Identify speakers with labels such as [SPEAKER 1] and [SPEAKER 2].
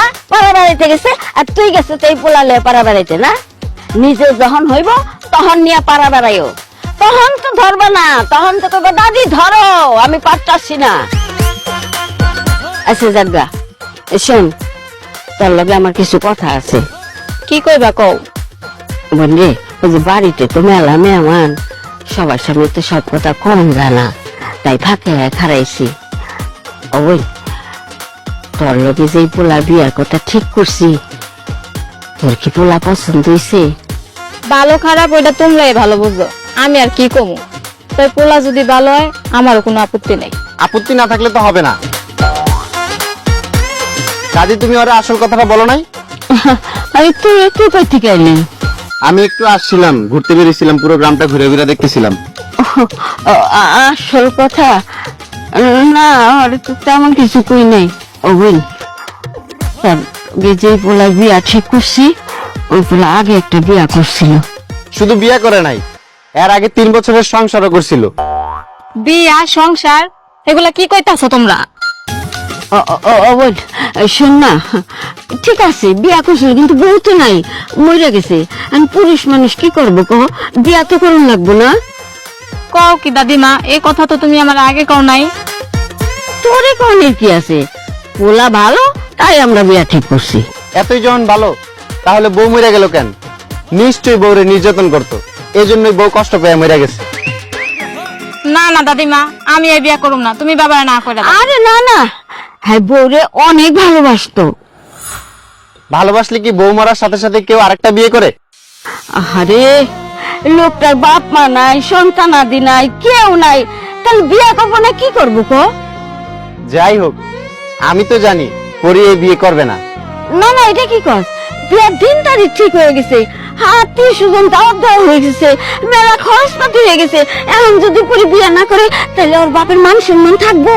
[SPEAKER 1] না পাড়া বেড়াইতে গেছে আর তুই গেছে এই পোলালে পাড়া বেড়াইতে না নিজে যখন হইব তখন নিয়ে পাড়া বেড়াইও তখন তো ধরবা না তখন তো কইবা দাদি ধরো আমি পারতাছি না আচ্ছা জাগা শোন তোর লগে আমার কিছু কথা আছে
[SPEAKER 2] কি কইবা কও
[SPEAKER 1] বন্ধে ওই যে বাড়িতে তো মেলা মেহমান সবার সামনে তো সব কথা কম জানা তাই ফাঁকে খারাইছি ওই তোর লগে যে পোলার বিয়ার কথা ঠিক করছি তোর কি পোলা পছন্দ হইছে
[SPEAKER 2] ভালো খারাপ ওইটা তোমরাই ভালো বুঝো আমি আর কি কমু তাই পোলা যদি ভালো হয় আমারও কোনো আপত্তি নেই
[SPEAKER 3] আপত্তি না থাকলে তো হবে না দাদি তুমি ওরা আসল কথাটা বলো নাই
[SPEAKER 1] আরে তুই একটু কই থেকে আইলি
[SPEAKER 3] আমি একটু আসছিলাম ঘুরতে বেরিয়েছিলাম পুরো গ্রামটা ঘুরে ঘুরে দেখতেছিলাম
[SPEAKER 1] আসল কথা না আরে তো তেমন কিছু কই নাই ও বই তোর যে পোলা বিয়া ঠিক করছি ওই পোলা আগে একটা বিয়া করছিল
[SPEAKER 3] শুধু বিয়ে করে নাই এর আগে 3 বছরের সংসারও করছিল
[SPEAKER 2] বিয়া সংসার এগুলা কি কইতাছো তোমরা
[SPEAKER 1] শোন না ঠিক আছে বিয়া করছিল কিন্তু বউ তো নাই মরে গেছে আমি পুরুষ মানুষ কি করবো কহ বিয়া তো করুন লাগবো না
[SPEAKER 2] কও কি দাদিমা এই কথা তো তুমি আমার আগে কও নাই
[SPEAKER 1] তোরে কনের কি আছে পোলা ভালো তাই আমরা বিয়া ঠিক করছি
[SPEAKER 3] এতই যখন ভালো তাহলে বউ মরে গেল কেন নিশ্চয়ই বউরে নির্যাতন করতো এই জন্যই বউ কষ্ট পেয়ে মরে গেছে
[SPEAKER 2] না না দাদিমা আমি এই বিয়া করুম না তুমি বাবা না করে দাও
[SPEAKER 1] আরে না না হ্যাঁ বউরে অনেক ভালোবাসতো
[SPEAKER 3] ভালোবাসলে কি বউ মরার সাথে সাথে কেউ আরেকটা বিয়ে করে
[SPEAKER 1] আরে লোকটার বাপ মা নাই সন্তান আদি নাই কেউ নাই তাহলে বিয়া করবো না কি করবো কো
[SPEAKER 3] যাই হোক আমি তো জানি পরি এই বিয়ে করবে না
[SPEAKER 1] না না এটা কি কর বিয়ার দিন তারিখ ঠিক হয়ে গেছে আত্মীয় স্বজন দাওয়াত দেওয়া হয়ে গেছে মেলা খরচ পাতি হয়ে গেছে এখন যদি পরে বিয়া না করে তাহলে ওর বাপের মান সম্মান থাকবো